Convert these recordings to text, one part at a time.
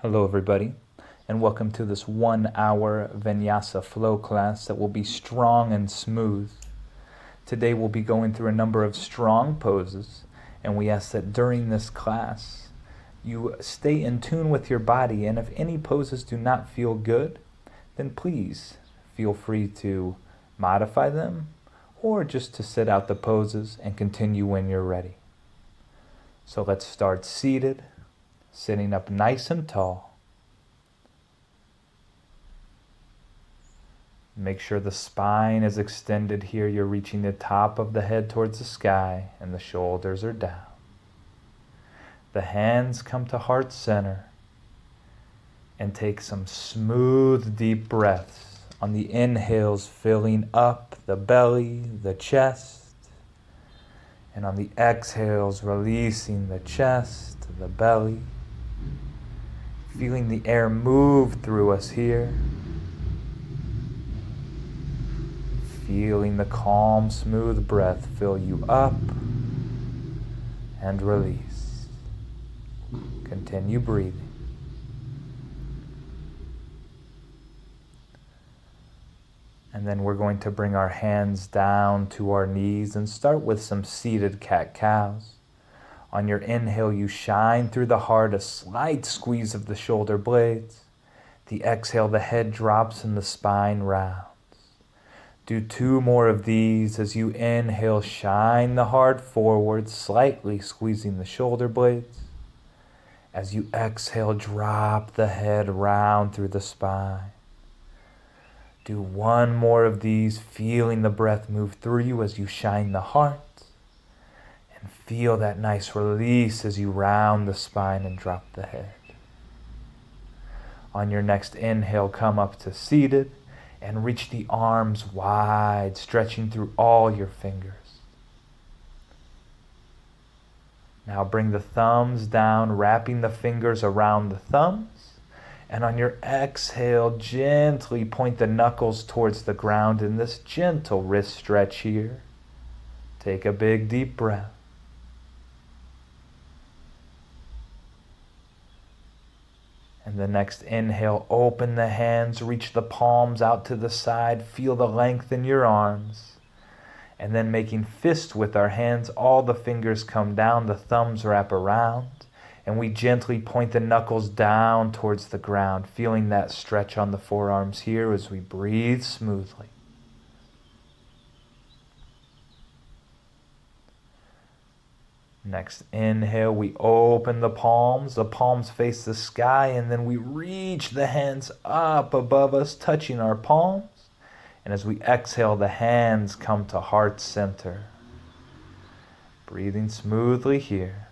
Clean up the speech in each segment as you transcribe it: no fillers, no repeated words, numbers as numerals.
Hello everybody, and welcome to this 1-hour vinyasa flow class that will be strong and smooth. Today we'll be going through a number of strong poses, and we ask that during this class you stay in tune with your body, and if any poses do not feel good, then please feel free to modify them or just to sit out the poses and continue when you're ready. So let's start seated, sitting up nice and tall. Make sure the spine is extended here. You're reaching the top of the head towards the sky and the shoulders are down. The hands come to heart center and take some smooth, deep breaths. On the inhales, filling up the belly, the chest. And on the exhales, releasing the chest, the belly. Feeling the air move through us here. Feeling the calm, smooth breath fill you up and release. Continue breathing. And then we're going to bring our hands down to our knees and start with some seated cat-cows. On your inhale, you shine through the heart, a slight squeeze of the shoulder blades. The exhale, the head drops and the spine rounds. Do 2 more of these. As you inhale, shine the heart forward, slightly squeezing the shoulder blades. As you exhale, drop the head round through the spine. Do 1 more of these, feeling the breath move through you as you shine the heart. And feel that nice release as you round the spine and drop the head. On your next inhale, come up to seated and reach the arms wide, stretching through all your fingers. Now bring the thumbs down, wrapping the fingers around the thumbs. And on your exhale, gently point the knuckles towards the ground in this gentle wrist stretch here. Take a big deep breath. And the next inhale, open the hands, reach the palms out to the side, feel the length in your arms. And then making fists with our hands, all the fingers come down, the thumbs wrap around. And we gently point the knuckles down towards the ground, feeling that stretch on the forearms here as we breathe smoothly. Next inhale, we open the palms face the sky, and then we reach the hands up above us, touching our palms. And as we exhale, the hands come to heart center. Breathing smoothly here.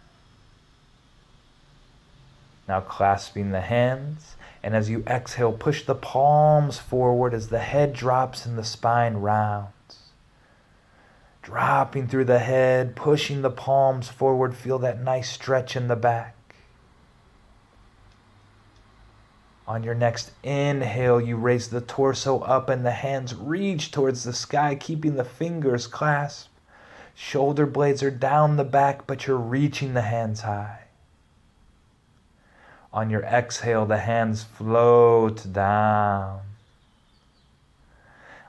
Now clasping the hands, and as you exhale, push the palms forward as the head drops and the spine rounds. Dropping through the head, pushing the palms forward, feel that nice stretch in the back. On your next inhale, you raise the torso up and the hands reach towards the sky, keeping the fingers clasped. Shoulder blades are down the back, but you're reaching the hands high. On your exhale, the hands float down.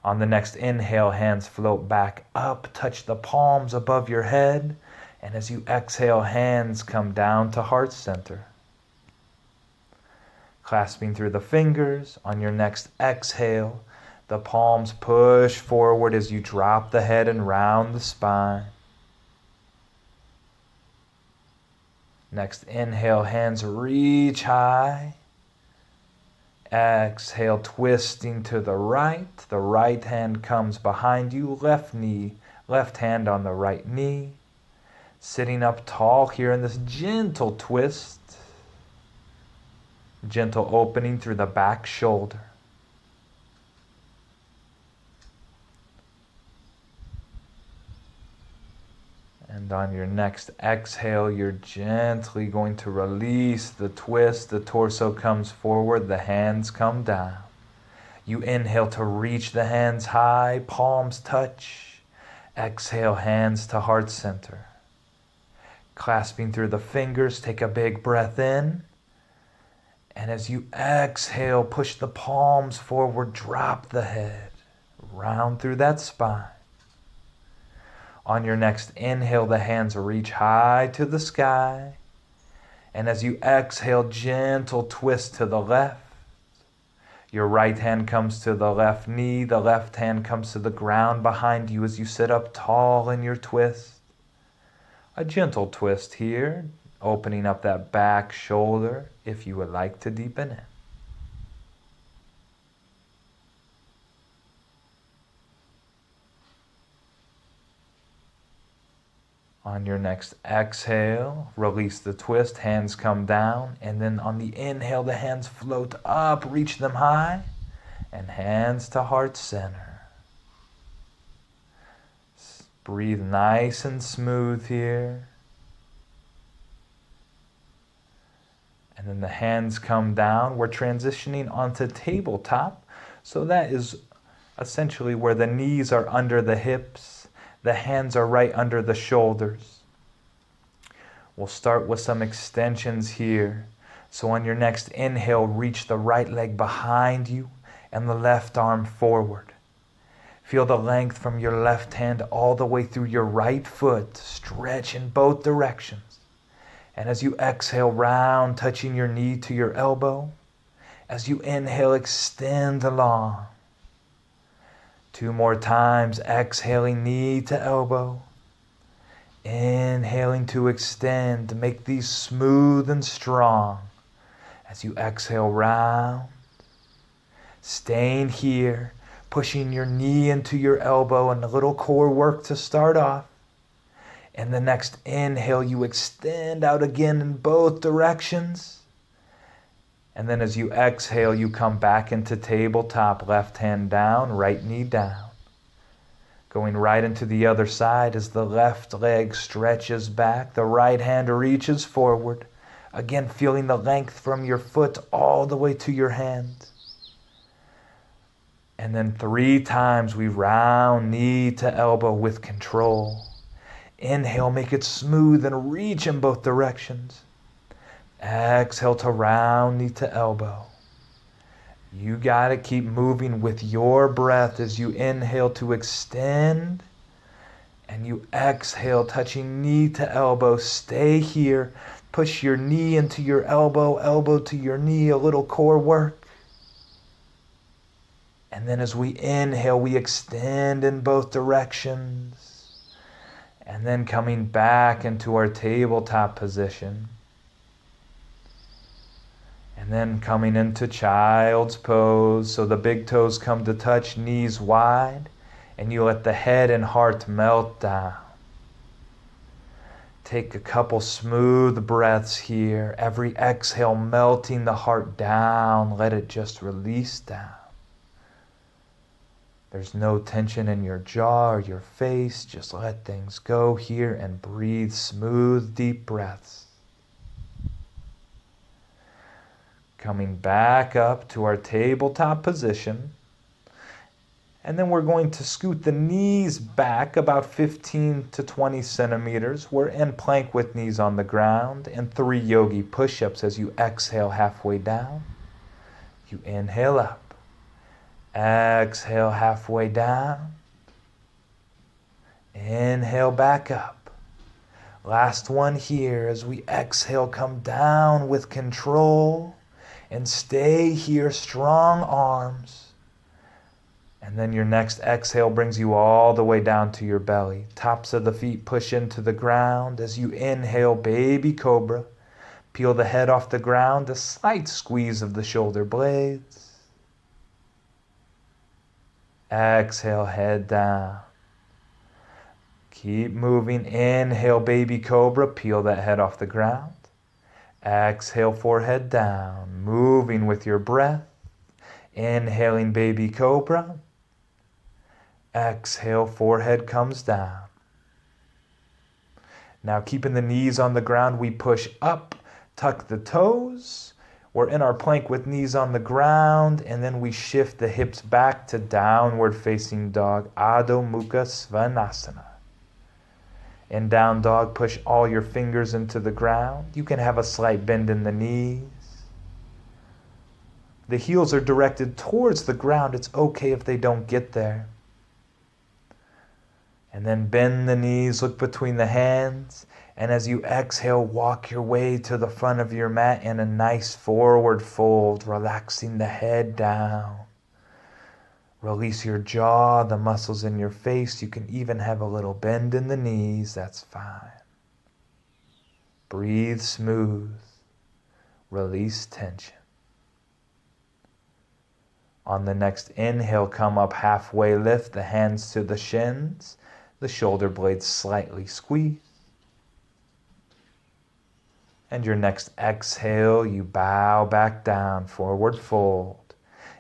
On the next inhale, hands float back up, touch the palms above your head. And as you exhale, hands come down to heart center. Clasping through the fingers, on your next exhale, the palms push forward as you drop the head and round the spine. Next inhale, hands reach high. Exhale, twisting to the right hand comes behind you, left hand on the right knee. Sitting up tall here in this gentle twist. Gentle opening through the back shoulder. And on your next exhale, you're gently going to release the twist. The torso comes forward, the hands come down. You inhale to reach the hands high, palms touch. Exhale, hands to heart center. Clasping through the fingers, take a big breath in. And as you exhale, push the palms forward, drop the head, round through that spine. On your next inhale, the hands reach high to the sky. And as you exhale, gentle twist to the left. Your right hand comes to the left knee, the left hand comes to the ground behind you as you sit up tall in your twist. A gentle twist here, opening up that back shoulder if you would like to deepen it. On your next exhale, release the twist, hands come down, and then on the inhale, the hands float up, reach them high, and hands to heart center. Breathe nice and smooth here. And then the hands come down. We're transitioning onto tabletop. So that is essentially where the knees are under the hips. The hands are right under the shoulders. We'll start with some extensions here. So on your next inhale, reach the right leg behind you and the left arm forward. Feel the length from your left hand all the way through your right foot. Stretch in both directions. And as you exhale, round, touching your knee to your elbow. As you inhale, extend long. 2 more times, exhaling knee to elbow. Inhaling to extend. Make these smooth and strong. As you exhale, round. Staying here, pushing your knee into your elbow and a little core work to start off. And the next inhale, you extend out again in both directions. And then as you exhale, you come back into tabletop, left hand down, right knee down. Going right into the other side as the left leg stretches back, the right hand reaches forward. Again, feeling the length from your foot all the way to your hand. And then 3 times we round knee to elbow with control. Inhale, make it smooth and reach in both directions. Exhale to round knee to elbow. You got to keep moving with your breath as you inhale to extend. And you exhale, touching knee to elbow. Stay here. Push your knee into your elbow, elbow to your knee, a little core work. And then as we inhale, we extend in both directions. And then coming back into our tabletop position. And then coming into child's pose. So the big toes come to touch, knees wide. And you let the head and heart melt down. Take a couple smooth breaths here. Every exhale melting the heart down. Let it just release down. There's no tension in your jaw or your face. Just let things go here and breathe smooth, deep breaths. Coming back up to our tabletop position. And then we're going to scoot the knees back about 15 to 20 centimeters. We're in plank with knees on the ground and 3 yogi push-ups as you exhale halfway down. You inhale up. Exhale halfway down. Inhale back up. Last one here as we exhale, come down with control and stay here, strong arms. And then your next exhale brings you all the way down to your belly. Tops of the feet push into the ground. As you inhale, baby cobra. Peel the head off the ground, a slight squeeze of the shoulder blades. Exhale, head down. Keep moving. Inhale, baby cobra. Peel that head off the ground. Exhale, forehead down. Moving with your breath. Inhaling, baby cobra. Exhale, forehead comes down. Now keeping the knees on the ground, we push up, tuck the toes. We're in our plank with knees on the ground, and then we shift the hips back to downward facing dog, Adho Mukha Svanasana. In down dog, push all your fingers into the ground. You can have a slight bend in the knees. The heels are directed towards the ground. It's okay if they don't get there. And then bend the knees, look between the hands. And as you exhale, walk your way to the front of your mat in a nice forward fold, relaxing the head down. Release your jaw, the muscles in your face. You can even have a little bend in the knees. That's fine. Breathe smooth. Release tension. On the next inhale, come up halfway, lift the hands to the shins. The shoulder blades slightly squeeze. And your next exhale, you bow back down, forward fold.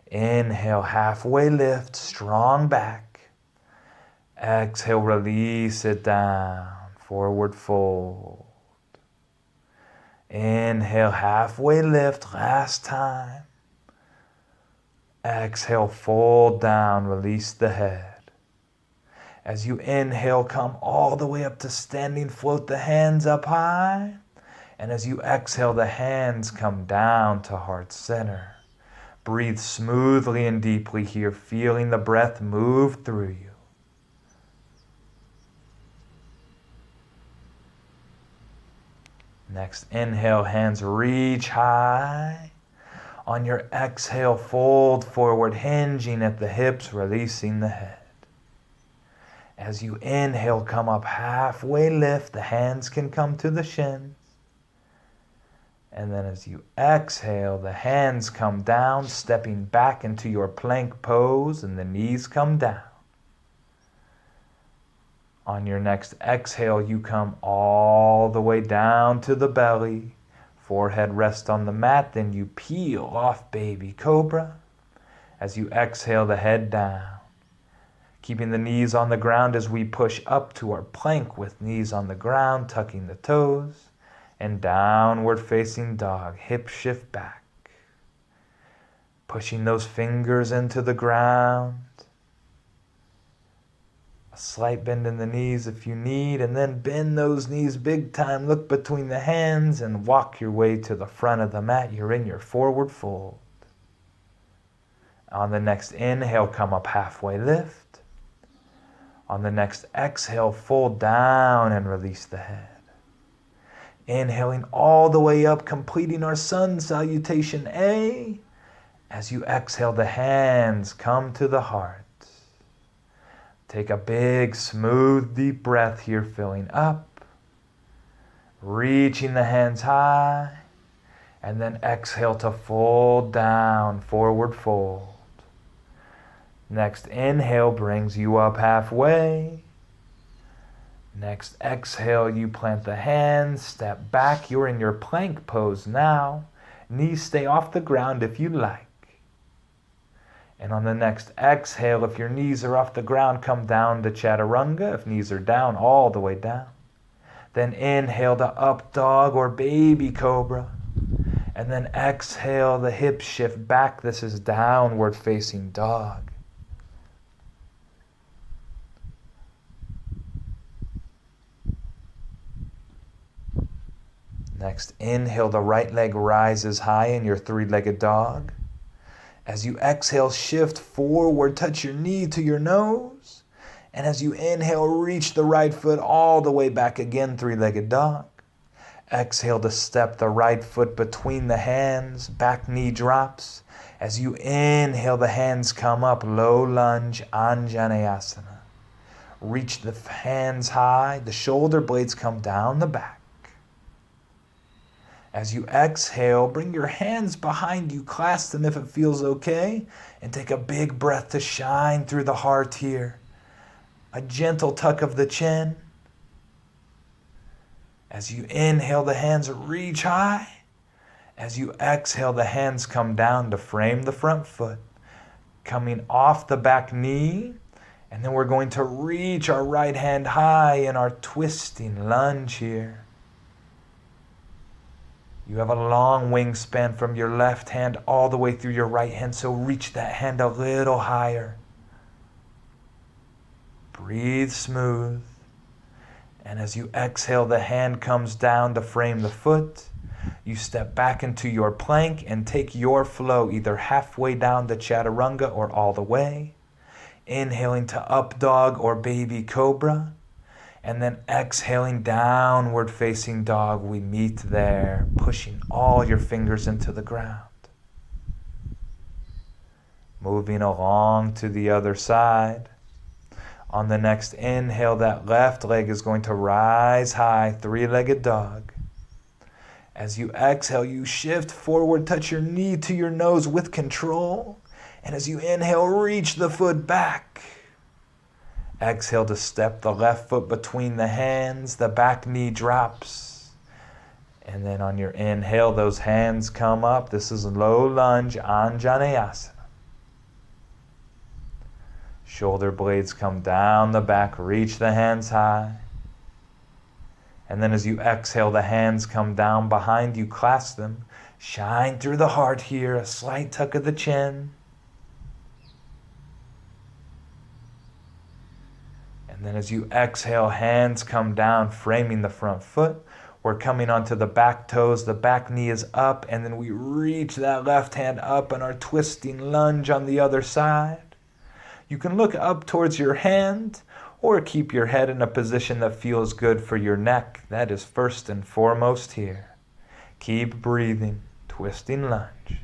Inhale, halfway lift, strong back. Exhale, release it down, forward fold. Inhale, halfway lift, last time. Exhale, fold down, release the head. As you inhale, come all the way up to standing, float the hands up high. And as you exhale, the hands come down to heart center. Breathe smoothly and deeply here, feeling the breath move through you. Next inhale, hands reach high. On your exhale, fold forward, hinging at the hips, releasing the head. As you inhale, come up halfway, lift. The hands can come to the shins. And then as you exhale, the hands come down, stepping back into your plank pose, and the knees come down. On your next exhale, you come all the way down to the belly. Forehead rests on the mat, then you peel off baby cobra. As you exhale, the head down. Keeping the knees on the ground as we push up to our plank with knees on the ground, tucking the toes. And downward facing dog, hip shift back. Pushing those fingers into the ground. A slight bend in the knees if you need, and then bend those knees big time. Look between the hands and walk your way to the front of the mat. You're in your forward fold. On the next inhale, come up halfway, lift. On the next exhale, fold down and release the head. Inhaling all the way up, completing our sun salutation A. As you exhale, the hands come to the heart. Take a big, smooth, deep breath here, filling up. Reaching the hands high. And then exhale to fold down, forward fold. Next inhale brings you up halfway. Next exhale, you plant the hands, step back. You're in your plank pose now. Knees stay off the ground if you like. And on the next exhale, if your knees are off the ground, come down to chaturanga. If knees are down, all the way down. Then inhale to up dog or baby cobra. And then exhale, the hips shift back. This is downward facing dog. Next, inhale, the right leg rises high in your three-legged dog. As you exhale, shift forward, touch your knee to your nose. And as you inhale, reach the right foot all the way back again, three-legged dog. Exhale to step the right foot between the hands, back knee drops. As you inhale, the hands come up, low lunge, Anjaneyasana. Reach the hands high, the shoulder blades come down the back. As you exhale, bring your hands behind you, clasp them if it feels okay, and take a big breath to shine through the heart here. A gentle tuck of the chin. As you inhale, the hands reach high. As you exhale, the hands come down to frame the front foot, coming off the back knee. And then we're going to reach our right hand high in our twisting lunge here. You have a long wingspan from your left hand all the way through your right hand, so reach that hand a little higher. Breathe smooth. And as you exhale, the hand comes down to frame the foot. You step back into your plank and take your flow either halfway down the chaturanga or all the way. Inhaling to up dog or baby cobra. And then exhaling downward facing dog. We meet there, pushing all your fingers into the ground. Moving along to the other side. On the next inhale, that left leg is going to rise high, three-legged dog. As you exhale, you shift forward, touch your knee to your nose with control. And as you inhale, reach the foot back. Exhale to step the left foot between the hands, the back knee drops. And then on your inhale, those hands come up. This is low lunge, Anjaneyasana. Shoulder blades come down the back, reach the hands high. And then as you exhale, the hands come down behind you, clasp them. Shine through the heart here, a slight tuck of the chin. And then as you exhale, hands come down, framing the front foot. We're coming onto the back toes, the back knee is up, and then we reach that left hand up and are twisting lunge on the other side. You can look up towards your hand or keep your head in a position that feels good for your neck. That is first and foremost here. Keep breathing, twisting lunge.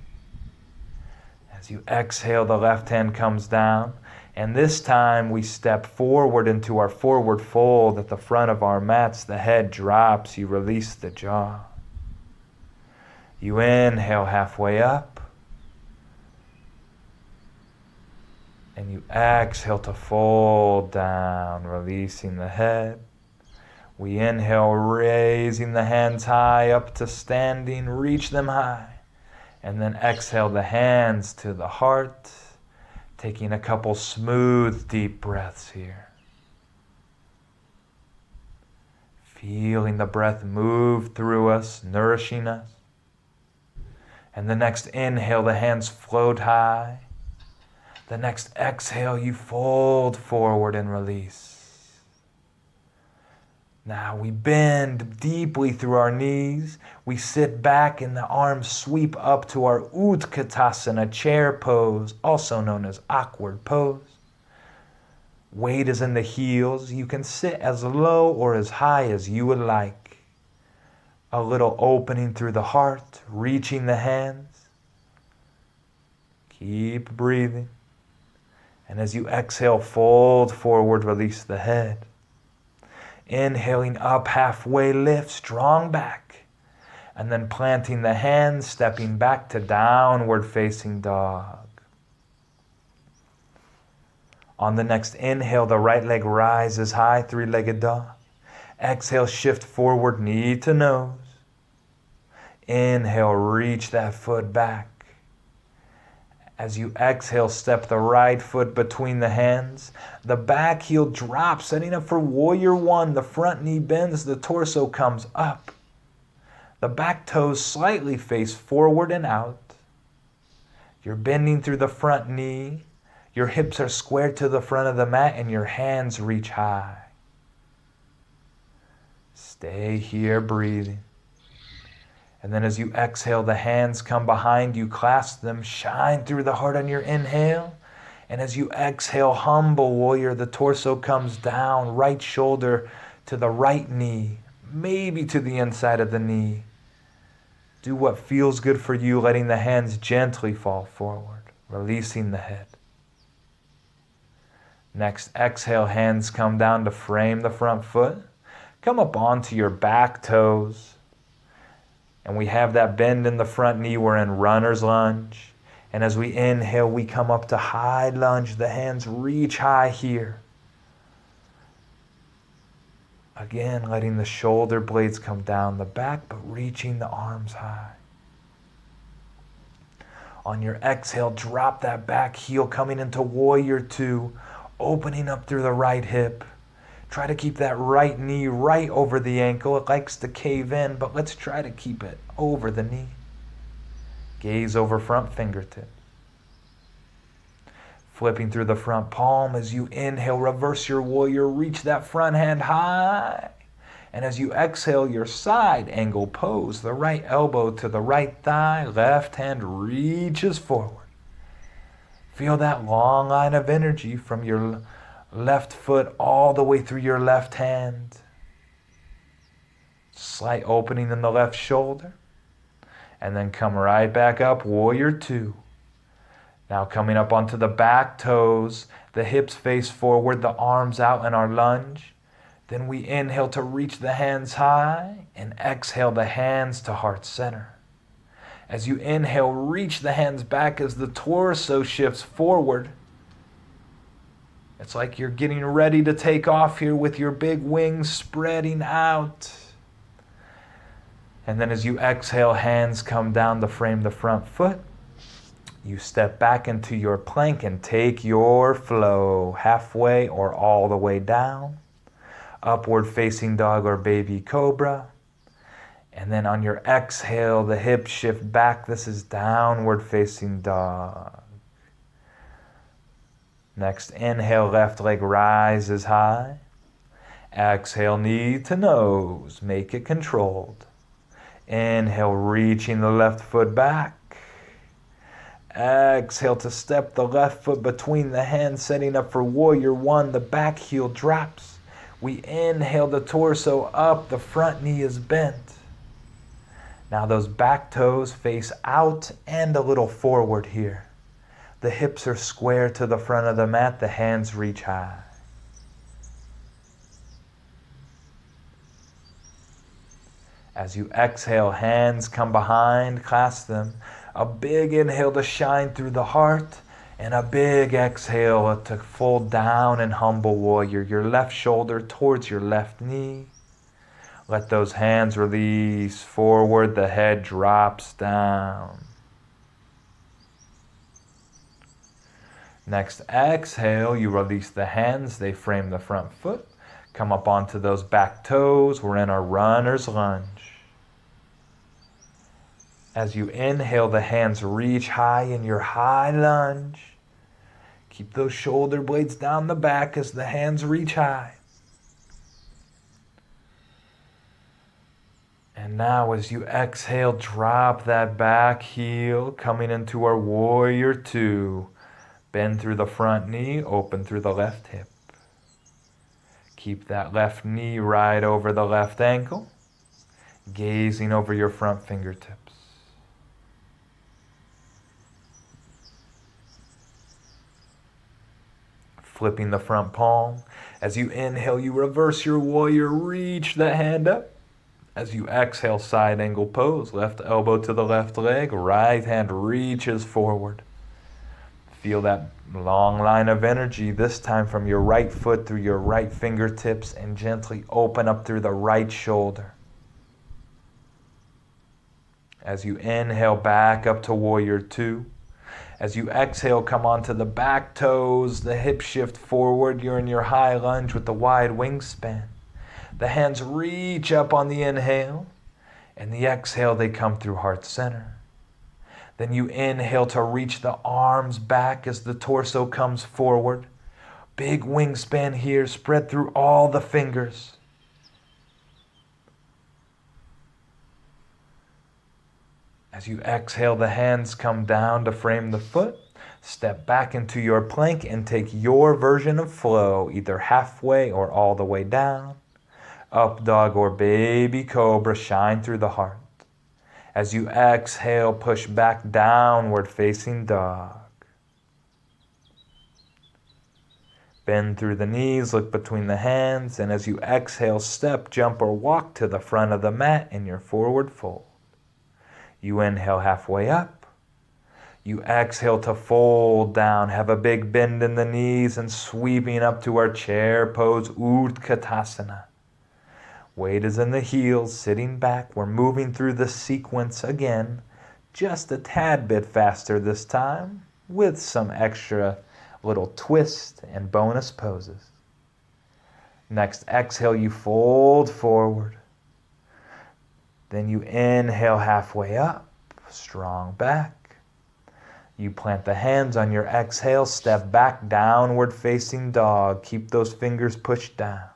As you exhale, the left hand comes down, and this time we step forward into our forward fold at the front of our mats. The head drops, you release the jaw. You inhale halfway up. And you exhale to fold down, releasing the head. We inhale, raising the hands high up to standing, reach them high. And then exhale the hands to the heart, taking a couple smooth, deep breaths here. Feeling the breath move through us, nourishing us. And the next inhale, the hands float high. The next exhale, you fold forward and release. Now we bend deeply through our knees. We sit back and the arms sweep up to our Utkatasana, chair pose, also known as awkward pose. Weight is in the heels. You can sit as low or as high as you would like. A little opening through the heart, reaching the hands. Keep breathing. And as you exhale, fold forward, release the head. Inhaling up halfway, lift, strong back. And then planting the hands, stepping back to downward facing dog. On the next inhale, the right leg rises high, three-legged dog. Exhale, shift forward, knee to nose. Inhale, reach that foot back. As you exhale, step the right foot between the hands. The back heel drops, setting up for warrior one. The front knee bends, the torso comes up. The back toes slightly face forward and out. You're bending through the front knee. Your hips are squared to the front of the mat and your hands reach high. Stay here breathing. And then as you exhale, the hands come behind you, clasp them, shine through the heart on your inhale. And as you exhale, humble warrior, the torso comes down, right shoulder to the right knee, maybe to the inside of the knee. Do what feels good for you, letting the hands gently fall forward, releasing the head. Next, exhale, hands come down to frame the front foot. Come up onto your back toes. And we have that bend in the front knee. We're in runner's lunge. And as we inhale, we come up to high lunge. The hands reach high here. Again, letting the shoulder blades come down the back, but reaching the arms high. On your exhale, drop that back heel, coming into warrior two, opening up through the right hip. Try to keep that right knee right over the ankle. It likes to cave in, but let's try to keep it over the knee. Gaze over front fingertips. Flipping through the front palm as you inhale, reverse your warrior, reach that front hand high. And as you exhale, your side angle pose, the right elbow to the right thigh, left hand reaches forward. Feel that long line of energy from your left foot all the way through your left hand. Slight opening in the left shoulder. And then come right back up, warrior two. Now coming up onto the back toes, the hips face forward, the arms out in our lunge. Then we inhale to reach the hands high and exhale the hands to heart center. As you inhale, reach the hands back as the torso shifts forward. It's like you're getting ready to take off here with your big wings spreading out. And then as you exhale, hands come down to frame the front foot. You step back into your plank and take your flow halfway or all the way down. Upward facing dog or baby cobra. And then on your exhale, the hips shift back. This is downward facing dog. Next, inhale, left leg rises high. Exhale, knee to nose. Make it controlled. Inhale, reaching the left foot back. Exhale to step the left foot between the hands, setting up for warrior one. The back heel drops. We inhale the torso up. The front knee is bent. Now those back toes face out and a little forward here. The hips are square to the front of the mat. The hands reach high. As you exhale, hands come behind, clasp them. A big inhale to shine through the heart, and a big exhale to fold down in humble warrior. Your left shoulder towards your left knee. Let those hands release forward. The head drops down. Next exhale, you release the hands. They frame the front foot. Come up onto those back toes. We're in our runner's lunge. As you inhale, the hands reach high in your high lunge. Keep those shoulder blades down the back as the hands reach high. And now as you exhale, drop that back heel, coming into our warrior two. Bend through the front knee, open through the left hip. Keep that left knee right over the left ankle, gazing over your front fingertips. Flipping the front palm. As you inhale, you reverse your warrior, reach the hand up. As you exhale, side angle pose, left elbow to the left leg, right hand reaches forward. Feel that long line of energy, this time from your right foot through your right fingertips, and gently open up through the right shoulder. As you inhale, back up to warrior two. As you exhale, come onto the back toes, the hips shift forward. You're in your high lunge with the wide wingspan. The hands reach up on the inhale, and the exhale, they come through heart center. Then you inhale to reach the arms back as the torso comes forward. Big wingspan here, spread through all the fingers. As you exhale, the hands come down to frame the foot. Step back into your plank and take your version of flow, either halfway or all the way down. Up dog or baby cobra, shine through the heart. As you exhale, push back downward facing dog. Bend through the knees, look between the hands, and as you exhale, step, jump, or walk to the front of the mat in your forward fold. You inhale halfway up. You exhale to fold down. Have a big bend in the knees and sweeping up to our chair pose, Utkatasana. Weight is in the heels, sitting back. We're moving through the sequence again, just a tad bit faster this time, with some extra little twist and bonus poses. Next exhale, you fold forward. Then you inhale halfway up, strong back. You plant the hands on your exhale, step back, downward facing dog. Keep those fingers pushed down.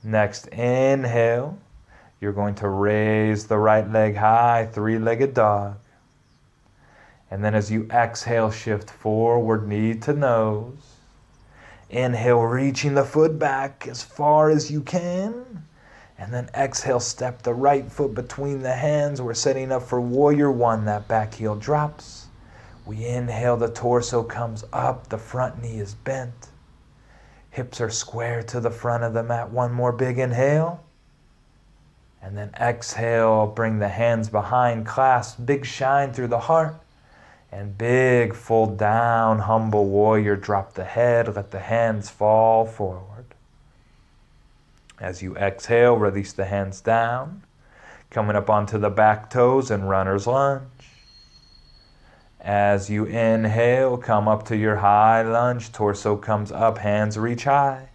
Next, inhale. You're going to raise the right leg high, three-legged dog. And then as you exhale, shift forward, knee to nose. Inhale, reaching the foot back as far as you can. And then exhale, step the right foot between the hands. We're setting up for warrior one. That back heel drops. We inhale, the torso comes up, the front knee is bent. Hips are square to the front of the mat. One more big inhale. And then exhale, bring the hands behind, clasp, big shine through the heart. And big fold down, humble warrior, drop the head, let the hands fall forward. As you exhale, release the hands down, coming up onto the back toes and runner's lunge. As you inhale, come up to your high lunge, torso comes up, hands reach high.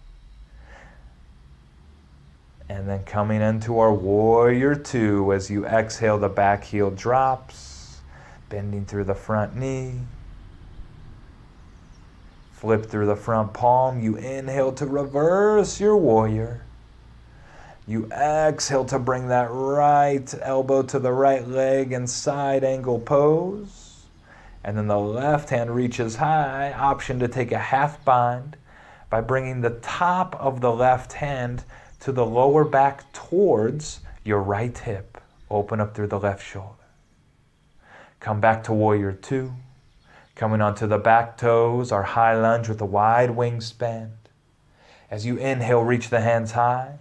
And then coming into our warrior two, as you exhale, the back heel drops, bending through the front knee. Flip through the front palm. You inhale to reverse your warrior. You exhale to bring that right elbow to the right leg and side angle pose. And then the left hand reaches high, option to take a half bind by bringing the top of the left hand to the lower back towards your right hip. Open up through the left shoulder. Come back to warrior two. Coming onto the back toes, our high lunge with a wide wingspan. As you inhale, reach the hands high.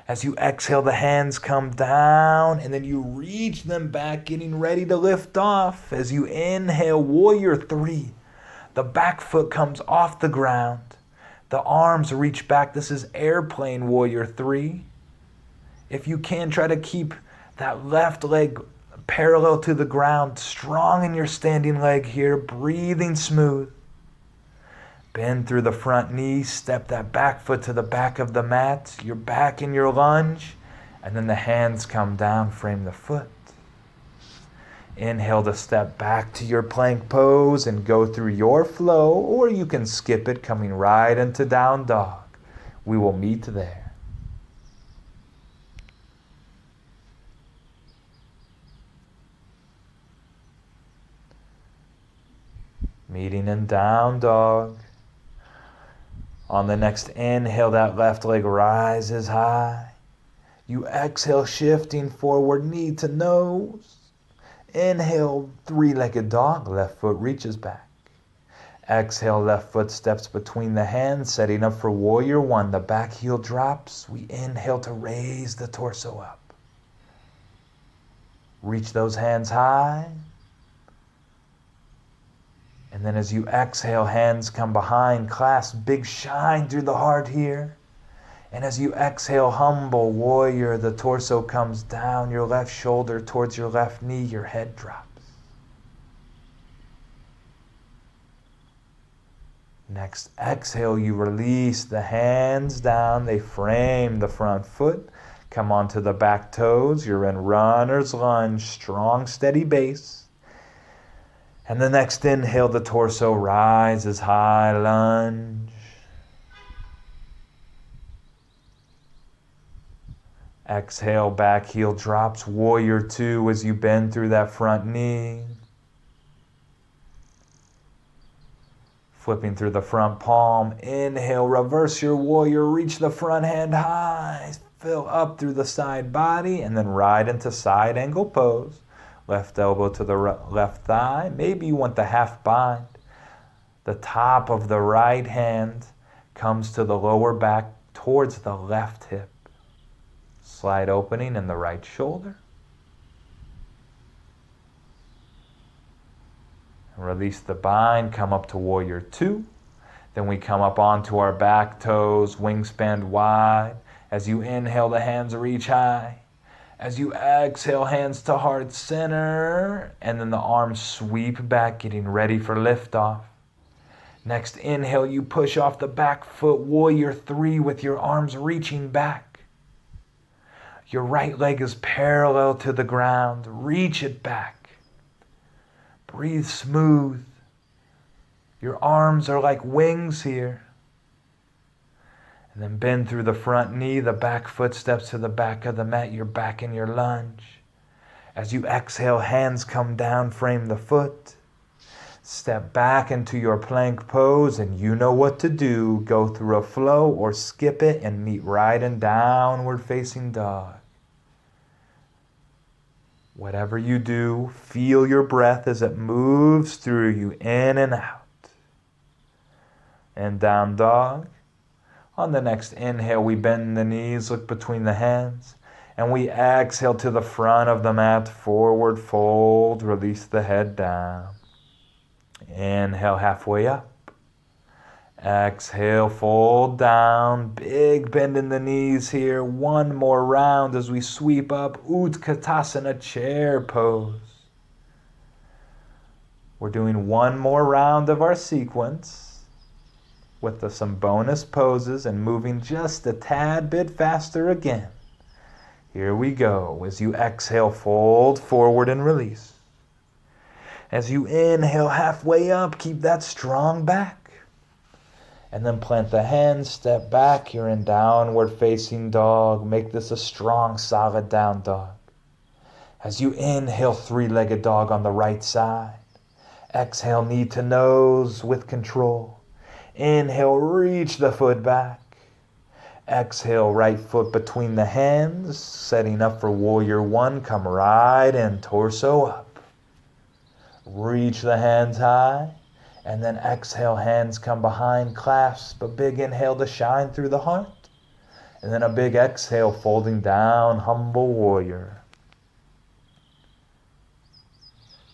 As you exhale, the hands come down, and then you reach them back, getting ready to lift off. As you inhale, warrior three. The back foot comes off the ground. The arms reach back. This is airplane warrior three. If you can, try to keep that left leg parallel to the ground, strong in your standing leg here, breathing smooth. Bend through the front knee, step that back foot to the back of the mat. You're back in your lunge, and then the hands come down, frame the foot. Inhale to step back to your plank pose and go through your flow, or you can skip it, coming right into down dog. We will meet there. Meeting in down dog. On the next inhale, that left leg rises high. You exhale, shifting forward, knee to nose. Inhale, three-legged dog, left foot reaches back. Exhale, left foot steps between the hands, setting up for warrior one. The back heel drops. We inhale to raise the torso up. Reach those hands high. And then as you exhale, hands come behind, clasp, big shine through the heart here. And as you exhale, humble warrior, the torso comes down, your left shoulder towards your left knee, your head drops. Next exhale, you release the hands down, they frame the front foot. Come onto the back toes, you're in runner's lunge, strong, steady base. And the next inhale, the torso rises high, lunge. Exhale, back heel drops, warrior two as you bend through that front knee. Flipping through the front palm, inhale, reverse your warrior, reach the front hand high, fill up through the side body, and then ride into side angle pose. Left elbow to the left thigh. Maybe you want the half bind. The top of the right hand comes to the lower back towards the left hip. Slight opening in the right shoulder. Release the bind, come up to warrior two. Then we come up onto our back toes, wingspan wide. As you inhale, the hands reach high. As you exhale, hands to heart center, and then the arms sweep back, getting ready for liftoff. Next inhale, you push off the back foot, warrior three, with your arms reaching back. Your right leg is parallel to the ground. Reach it back. Breathe smooth. Your arms are like wings here. And then bend through the front knee, the back foot steps to the back of the mat, you're back in your lunge. As you exhale, hands come down, frame the foot. Step back into your plank pose, and you know what to do. Go through a flow or skip it and meet right in downward facing dog. Whatever you do, feel your breath as it moves through you in and out. And down dog. On the next inhale, we bend the knees, look between the hands, and we exhale to the front of the mat, forward fold, release the head down. Inhale, halfway up. Exhale, fold down, big bend in the knees here. One more round as we sweep up, Utkatasana, chair pose. We're doing one more round of our sequence with some bonus poses and moving just a tad bit faster again. Here we go. As you exhale, fold forward and release. As you inhale, halfway up, keep that strong back. And then plant the hands, step back. You're in downward facing dog. Make this a strong, solid down dog. As you inhale, three-legged dog on the right side. Exhale, knee to nose with control. Inhale, reach the foot back. Exhale, right foot between the hands, setting up for warrior one. Come right in, torso up. Reach the hands high, and then exhale, hands come behind, clasp. A big inhale to shine through the heart, and then a big exhale, folding down, humble warrior.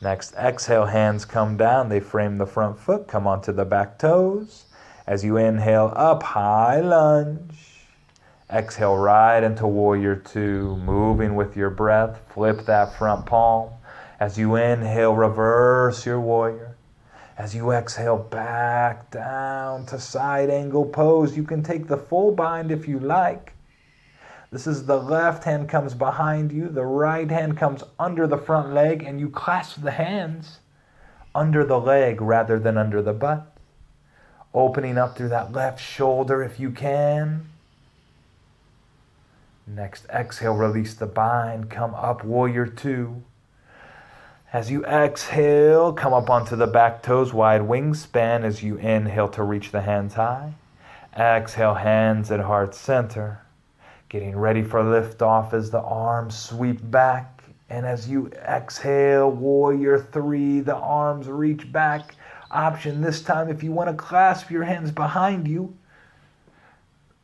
Next, exhale, hands come down, they frame the front foot, come onto the back toes. As you inhale, up, high lunge. Exhale, right into warrior two, moving with your breath. Flip that front palm. As you inhale, reverse your warrior. As you exhale, back down to side angle pose. You can take the full bind if you like. This is the left hand comes behind you, the right hand comes under the front leg, and you clasp the hands under the leg rather than under the butt. Opening up through that left shoulder if you can. Next, exhale, release the bind, come up, warrior two. As you exhale, come up onto the back toes, wide wingspan as you inhale to reach the hands high. Exhale, hands at heart center. Getting ready for lift off as the arms sweep back. And as you exhale, warrior three, the arms reach back. Option this time if you want to clasp your hands behind you.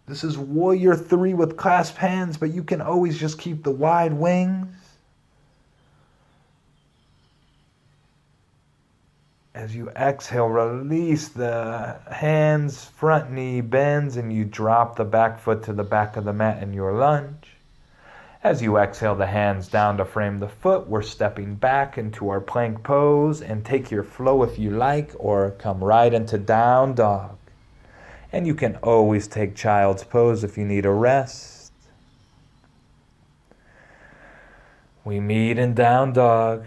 This is warrior three with clasped hands, but you can always just keep the wide wings. As you exhale, release the hands, front knee bends, and you drop the back foot to the back of the mat in your lunge. As you exhale, the hands down to frame the foot. We're stepping back into our plank pose, and take your flow if you like, or come right into down dog. And you can always take child's pose if you need a rest. We meet in down dog.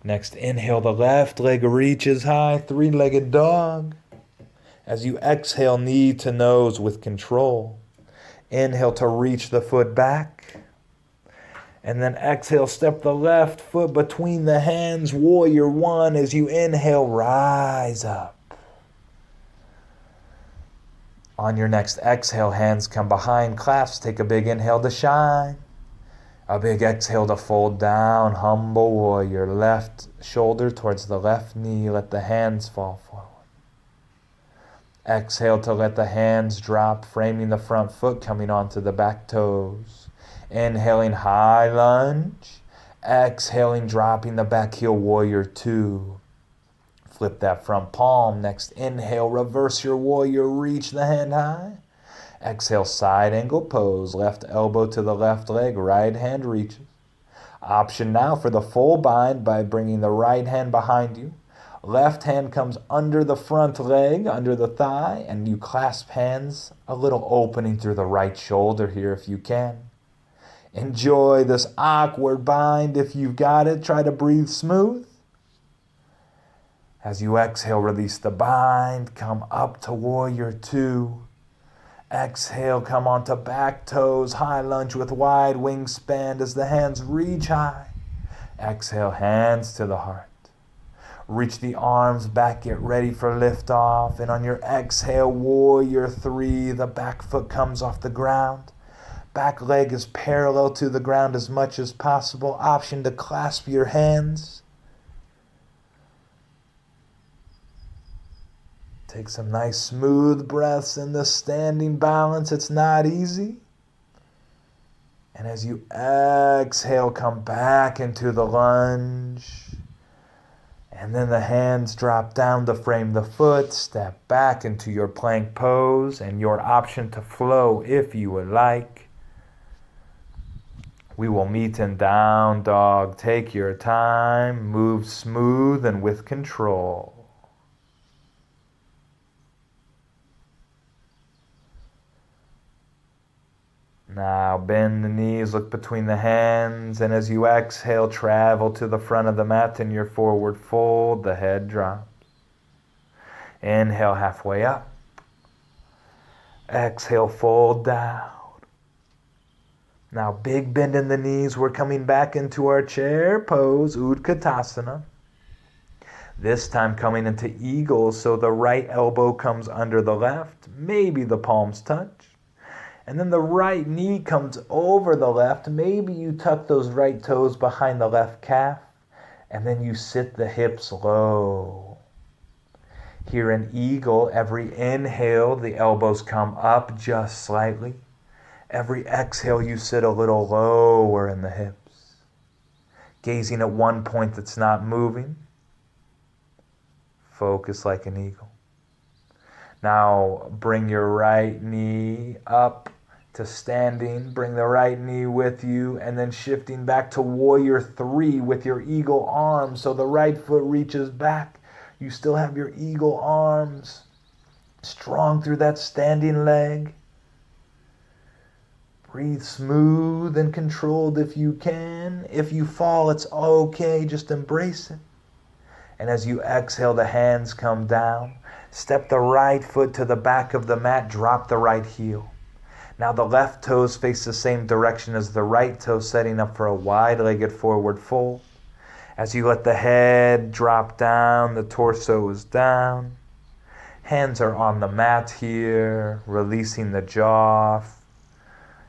Next, inhale, the left leg reaches high, three-legged dog. As you exhale, knee to nose with control. Inhale to reach the foot back. And then exhale, step the left foot between the hands, warrior one. As you inhale, rise up. On your next exhale, hands come behind, clasps. Take a big inhale to shine. A big exhale to fold down, humble warrior. Left shoulder towards the left knee. Let the hands fall forward. Exhale to let the hands drop, framing the front foot, coming onto the back toes. Inhaling, high lunge. Exhaling, dropping the back heel, warrior two. Flip that front palm. Next inhale, reverse your warrior, reach the hand high. Exhale, side angle pose, left elbow to the left leg, right hand reaches. Option now for the full bind by bringing the right hand behind you. Left hand comes under the front leg, under the thigh, and you clasp hands, a little opening through the right shoulder here if you can. Enjoy this awkward bind if you've got it. Try to breathe smooth. As you exhale, release the bind. Come up to warrior two. Exhale, come onto back toes. High lunge with wide wingspan as the hands reach high. Exhale, hands to the heart. Reach the arms back, get ready for liftoff. And on your exhale, warrior three, the back foot comes off the ground. Back leg is parallel to the ground as much as possible. Option to clasp your hands. Take some nice smooth breaths in the standing balance. It's not easy. And as you exhale, come back into the lunge. And then the hands drop down to frame the foot. Step back into your plank pose and your option to flow if you would like. We will meet in down dog. Take your time. Move smooth and with control. Now bend the knees, look between the hands, and as you exhale, travel to the front of the mat in your forward fold. The head drops. Inhale, halfway up. Exhale, fold down. Now big bend in the knees. We're coming back into our chair pose, Utkatasana. This time coming into eagle, so the right elbow comes under the left. Maybe the palms touch. And then the right knee comes over the left. Maybe you tuck those right toes behind the left calf. And then you sit the hips low. Here in eagle, every inhale, the elbows come up just slightly. Every exhale, you sit a little lower in the hips. Gazing at one point that's not moving. Focus like an eagle. Now bring your right knee up to standing. Bring the right knee with you, and then shifting back to warrior three with your eagle arms. So the right foot reaches back. You still have your eagle arms strong through that standing leg. Breathe smooth and controlled if you can. If you fall, it's okay. Just embrace it. And as you exhale, the hands come down. Step the right foot to the back of the mat. Drop the right heel. Now the left toes face the same direction as the right toe, setting up for a wide-legged forward fold. As you let the head drop down, the torso is down. Hands are on the mat here, releasing the jaw.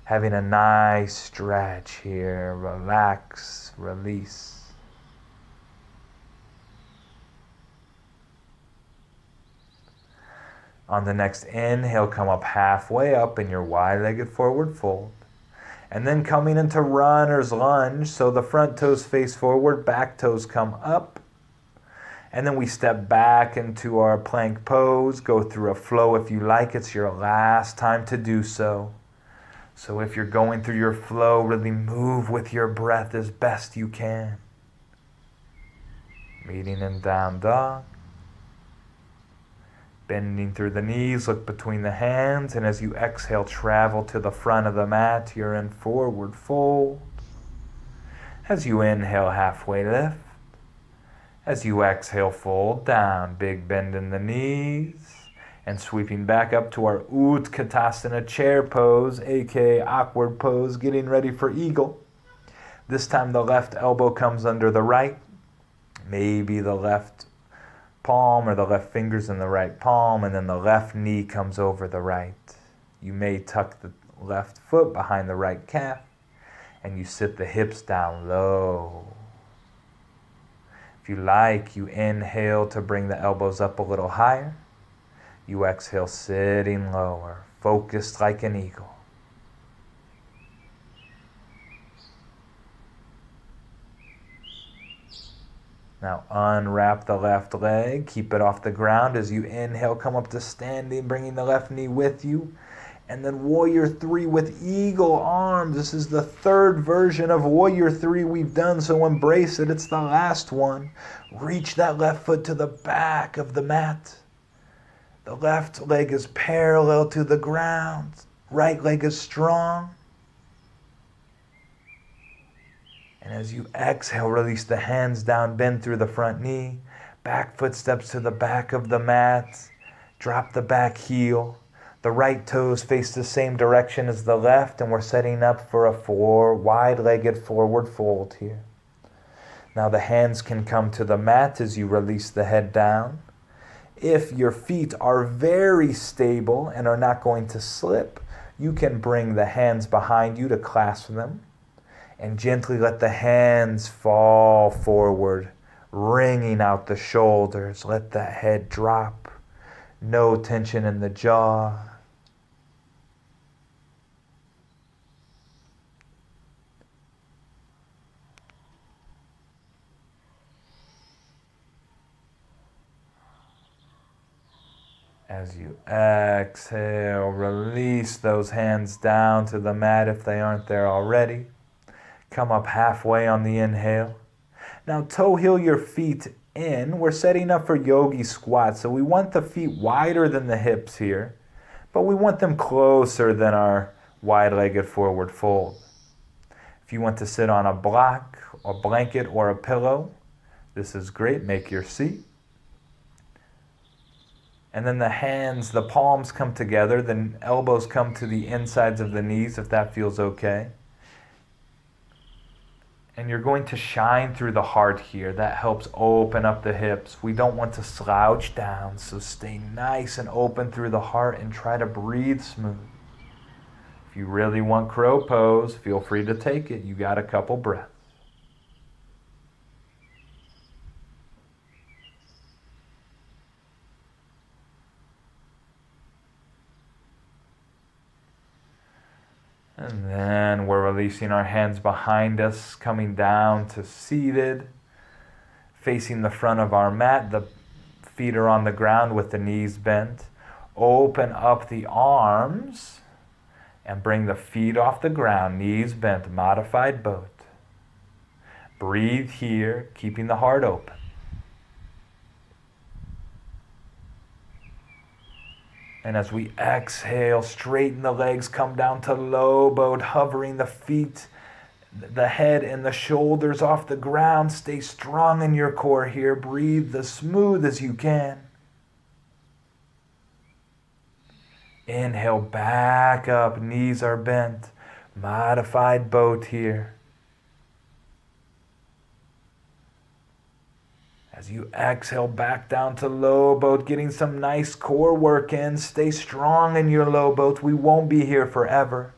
Having a nice stretch here. Relax, release. On the next inhale, come up halfway up in your wide-legged forward fold. And then coming into runner's lunge, so the front toes face forward, back toes come up. And then we step back into our plank pose, go through a flow if you like. It's your last time to do so. So if you're going through your flow, really move with your breath as best you can. Meeting in down dog. Bending through the knees, look between the hands, and as you exhale, travel to the front of the mat. You're in forward fold. As you inhale, halfway lift. As you exhale, fold down. Big bend in the knees. And sweeping back up to our Utkatasana chair pose, aka awkward pose, getting ready for eagle. This time the left elbow comes under the right. Maybe the left palm or the left fingers in the right palm, and then the left knee comes over the right. You may tuck the left foot behind the right calf, and you sit the hips down low. If you like, you inhale to bring the elbows up a little higher. You exhale, sitting lower, focused like an eagle. Now unwrap the left leg, keep it off the ground. As you inhale, come up to standing, bringing the left knee with you. And then warrior three with eagle arms. This is the third version of warrior three we've done, so embrace it. It's the last one. Reach that left foot to the back of the mat. The left leg is parallel to the ground. Right leg is strong. And as you exhale, release the hands down, bend through the front knee. Back foot steps to the back of the mat. Drop the back heel. The right toes face the same direction as the left, and we're setting up for a wide-legged forward fold here. Now the hands can come to the mat as you release the head down. If your feet are very stable and are not going to slip, you can bring the hands behind you to clasp them and gently let the hands fall forward, wringing out the shoulders. Let the head drop. No tension in the jaw. As you exhale, release those hands down to the mat if they aren't there already. Come up halfway on the inhale. Now toe heel your feet in. We're setting up for yogi squat. So we want the feet wider than the hips here, but we want them closer than our wide-legged forward fold. If you want to sit on a block, a blanket, or a pillow, this is great. Make your seat. And then the hands, the palms come together, the elbows come to the insides of the knees if that feels okay. And you're going to shine through the heart here. That helps open up the hips. We don't want to slouch down, so stay nice and open through the heart and try to breathe smooth. If you really want crow pose, feel free to take it. You got a couple breaths. And then we're releasing our hands behind us, coming down to seated, facing the front of our mat. The feet are on the ground with the knees bent. Open up the arms and bring the feet off the ground, knees bent, modified boat. Breathe here, keeping the heart open. And as we exhale, straighten the legs, come down to low boat, hovering the feet, the head and the shoulders off the ground. Stay strong in your core here. Breathe as smooth as you can. Inhale, back up, knees are bent. Modified boat here. As you exhale, back down to low boat, getting some nice core work in. Stay strong in your low boat. We won't be here forever.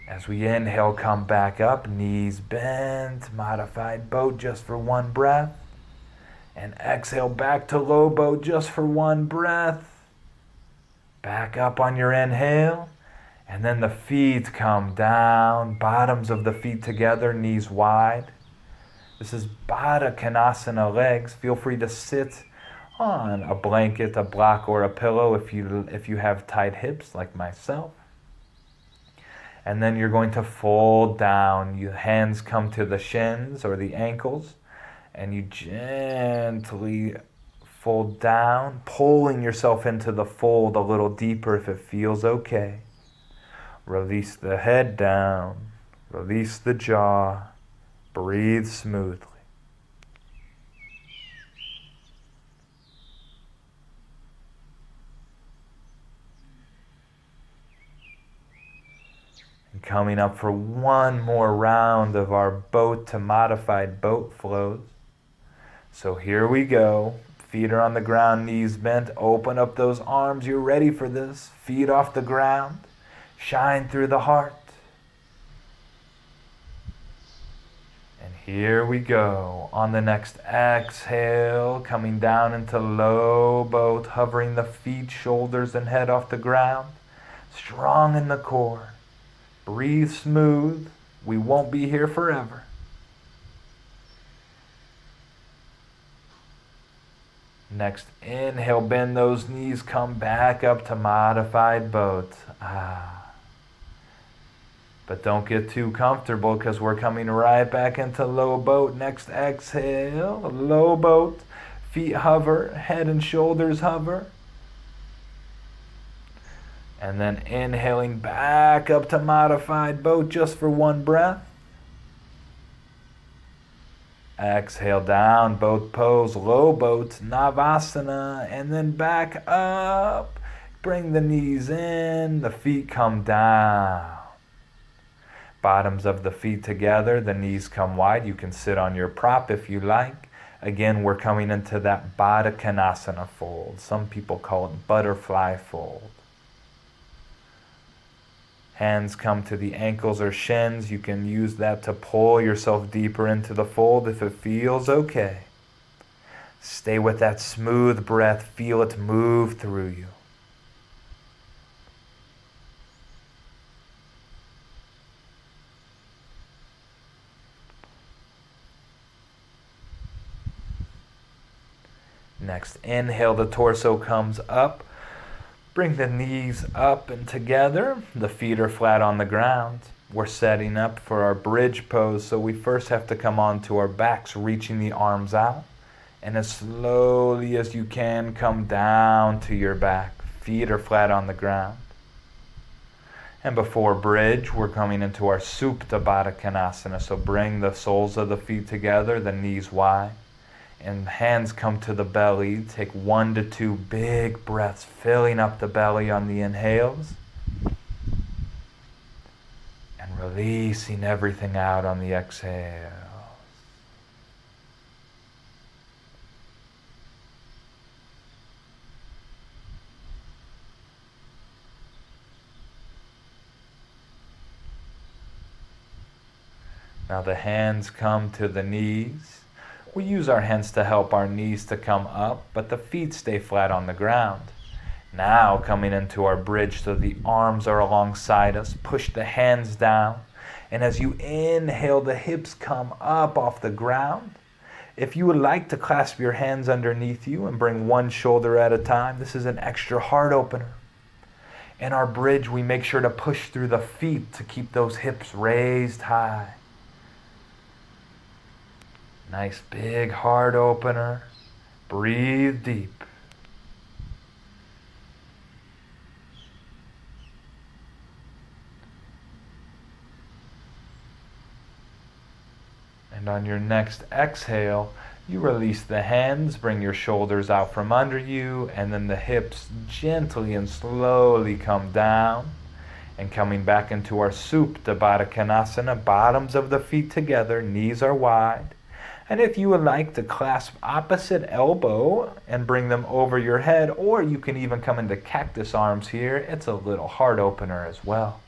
As we inhale, come back up, knees bent, modified boat just for one breath. And exhale back to low boat just for one breath. Back up on your inhale. And then the feet come down, bottoms of the feet together, knees wide. This is Baddha Konasana legs. Feel free to sit on a blanket, a block, or a pillow if you have tight hips like myself. And then you're going to fold down. Your hands come to the shins or the ankles, and you gently fold down, pulling yourself into the fold a little deeper if it feels okay. Release the head down, release the jaw. Breathe smoothly. And coming up for one more round of our boat to modified boat flows. So here we go. Feet are on the ground, knees bent. Open up those arms. You're ready for this. Feet off the ground. Shine through the heart. Here we go. On the next exhale, coming down into low boat, hovering the feet, shoulders, and head off the ground. Strong in the core. Breathe smooth. We won't be here forever. Next inhale, bend those knees, come back up to modified boat. But don't get too comfortable because we're coming right back into low boat. Next exhale, low boat. Feet hover, head and shoulders hover. And then inhaling back up to modified boat just for one breath. Exhale down, both pose, low boat, Navasana, and then back up. Bring the knees in, the feet come down. Bottoms of the feet together, the knees come wide. You can sit on your prop if you like. Again, we're coming into that Baddha Konasana fold. Some people call it butterfly fold. Hands come to the ankles or shins. You can use that to pull yourself deeper into the fold if it feels okay. Stay with that smooth breath. Feel it move through you. Next, inhale, the torso comes up. Bring the knees up and together. The feet are flat on the ground. We're setting up for our bridge pose, so we first have to come onto our backs, reaching the arms out. And as slowly as you can, come down to your back. Feet are flat on the ground. And before bridge, we're coming into our Supta Baddha Konasana. So bring the soles of the feet together, the knees wide. And hands come to the belly. Take 1 to 2 big breaths, filling up the belly on the inhales. And releasing everything out on the exhale. Now the hands come to the knees. We use our hands to help our knees to come up, but the feet stay flat on the ground. Now coming into our bridge, so the arms are alongside us. Push the hands down. And as you inhale, the hips come up off the ground. If you would like to clasp your hands underneath you and bring one shoulder at a time, this is an extra heart opener. In our bridge, we make sure to push through the feet to keep those hips raised high. Nice big heart opener. Breathe deep. And on your next exhale, you release the hands, bring your shoulders out from under you, and then the hips gently and slowly come down. And coming back into our Supta Baddha Konasana, bottoms of the feet together, knees are wide. And if you would like to clasp opposite elbow and bring them over your head, or you can even come into cactus arms here, it's a little heart opener as well.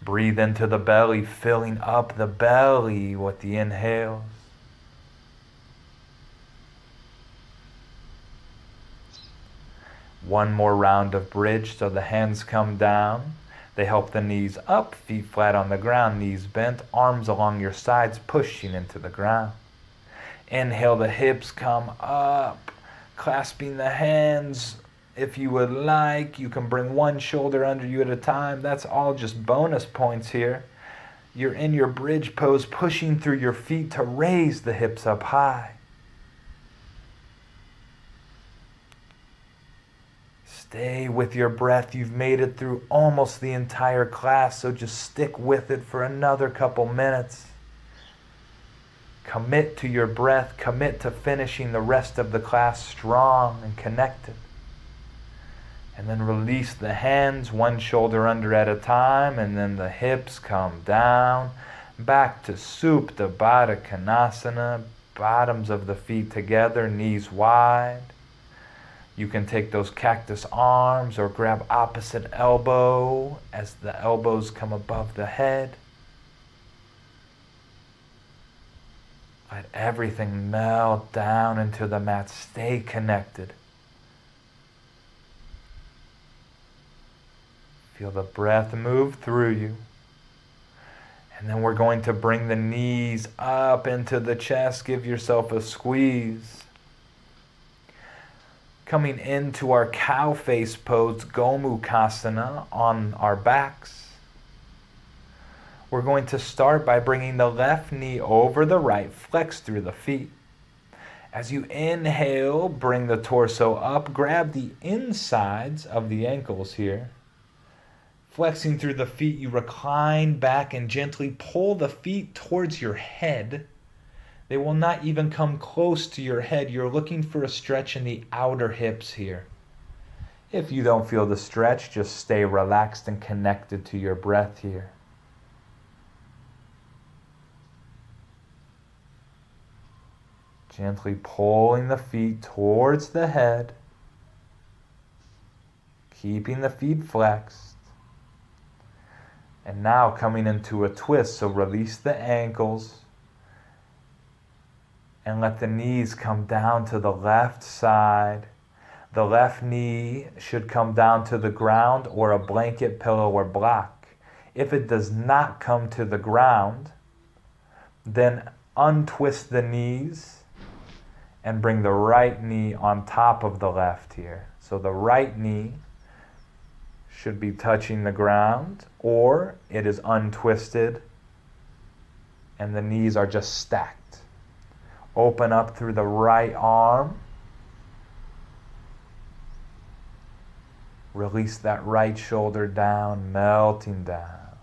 Breathe into the belly, filling up the belly with the inhales. One more round of bridge, so the hands come down. They help the knees up, feet flat on the ground, knees bent, arms along your sides, pushing into the ground. Inhale, the hips come up, clasping the hands. If you would like, you can bring one shoulder under you at a time. That's all just bonus points here. You're in your bridge pose, pushing through your feet to raise the hips up high. Stay with your breath. You've made it through almost the entire class, so just stick with it for another couple minutes. Commit to your breath. Commit to finishing the rest of the class strong and connected. And then release the hands, one shoulder under at a time, and then the hips come down. Back to Supta Baddha Konasana, bottoms of the feet together, knees wide. You can take those cactus arms or grab opposite elbow as the elbows come above the head. Let everything melt down into the mat. Stay connected. Feel the breath move through you. And then we're going to bring the knees up into the chest. Give yourself a squeeze. Coming into our cow face pose, Gomukhasana, on our backs. We're going to start by bringing the left knee over the right, flex through the feet. As you inhale, bring the torso up, grab the insides of the ankles here. Flexing through the feet, you recline back and gently pull the feet towards your head. They will not even come close to your head. You're looking for a stretch in the outer hips here. If you don't feel the stretch, just stay relaxed and connected to your breath here. Gently pulling the feet towards the head, keeping the feet flexed. And now coming into a twist, so release the ankles and let the knees come down to the left side. The left knee should come down to the ground or a blanket, pillow, or block. If it does not come to the ground, then untwist the knees and bring the right knee on top of the left here. So the right knee should be touching the ground, or it is untwisted and the knees are just stacked. Open up through the right arm. Release that right shoulder down, melting down.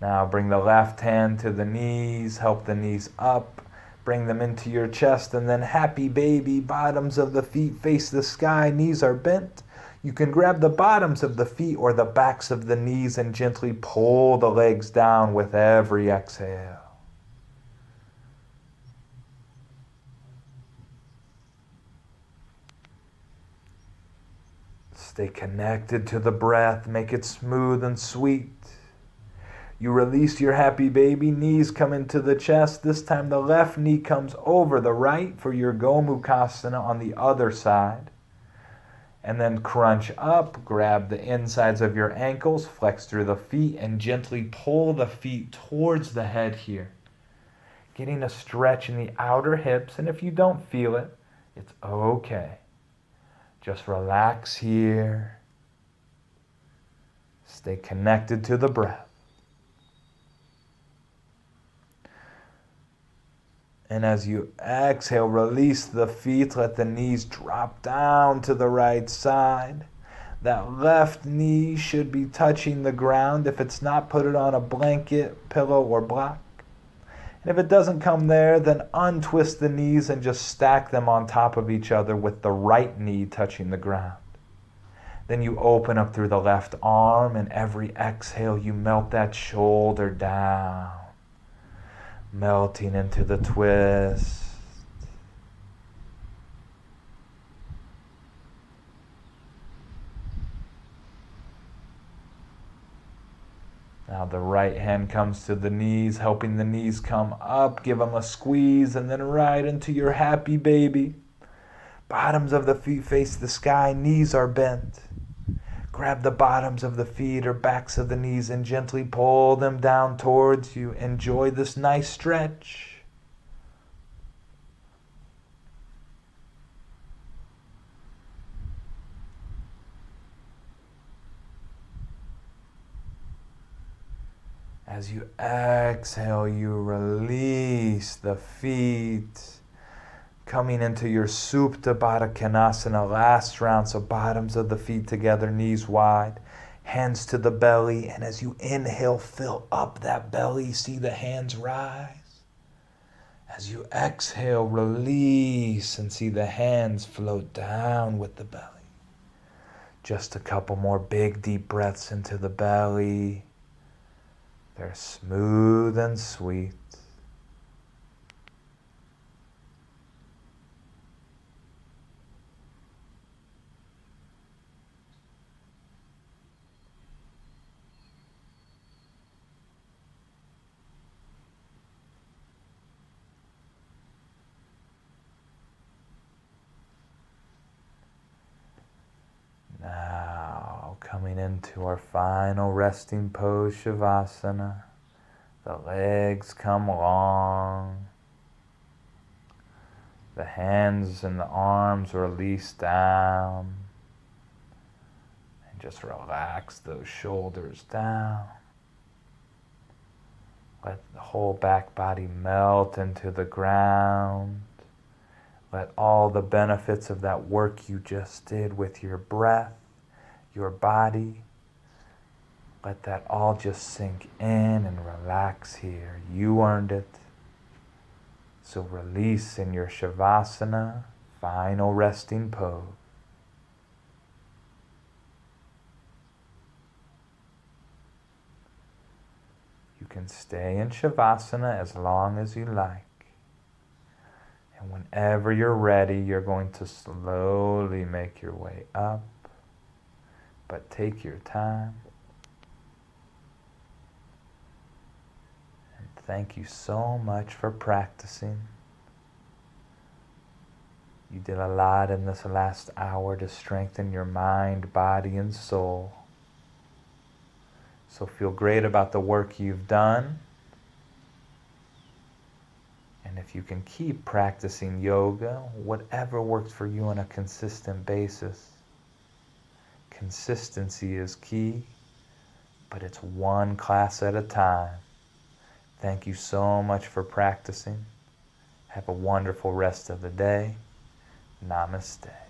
Now bring the left hand to the knees, help the knees up. Bring them into your chest, and then happy baby, bottoms of the feet face the sky, knees are bent. You can grab the bottoms of the feet or the backs of the knees and gently pull the legs down with every exhale. Stay connected to the breath, make it smooth and sweet. You release your happy baby, knees come into the chest. This time the left knee comes over the right for your Gomukhasana on the other side. And then crunch up, grab the insides of your ankles, flex through the feet, and gently pull the feet towards the head here. Getting a stretch in the outer hips, and if you don't feel it, it's okay. Just relax here. Stay connected to the breath. And as you exhale, release the feet, let the knees drop down to the right side. That left knee should be touching the ground. If it's not, put it on a blanket, pillow, or block. And if it doesn't come there, then untwist the knees and just stack them on top of each other with the right knee touching the ground. Then you open up through the left arm, and every exhale you melt that shoulder down. Melting into the twist. Now the right hand comes to the knees, helping the knees come up. Give them a squeeze and then right into your happy baby. Bottoms of the feet face the sky, knees are bent. Grab the bottoms of the feet or backs of the knees and gently pull them down towards you. Enjoy this nice stretch. As you exhale, you release the feet. Coming into your Supta Baddha Konasana, last round. So bottoms of the feet together, knees wide, hands to the belly. And as you inhale, fill up that belly. See the hands rise. As you exhale, release and see the hands float down with the belly. Just a couple more big deep breaths into the belly. They're smooth and sweet. Now, coming into our final resting pose, Shavasana. The legs come long. The hands and the arms release down. And just relax those shoulders down. Let the whole back body melt into the ground. Let all the benefits of that work you just did with your breath, your body, Let that all just sink in and relax here. You earned it. So release in your Shavasana, final resting pose. You can stay in Shavasana as long as you like. And whenever you're ready, you're going to slowly make your way up. But take your time. And thank you so much for practicing. You did a lot in this last hour to strengthen your mind, body, and soul. So feel great about the work you've done. And if you can keep practicing yoga, whatever works for you on a consistent basis. Consistency is key, but it's one class at a time. Thank you so much for practicing. Have a wonderful rest of the day. Namaste.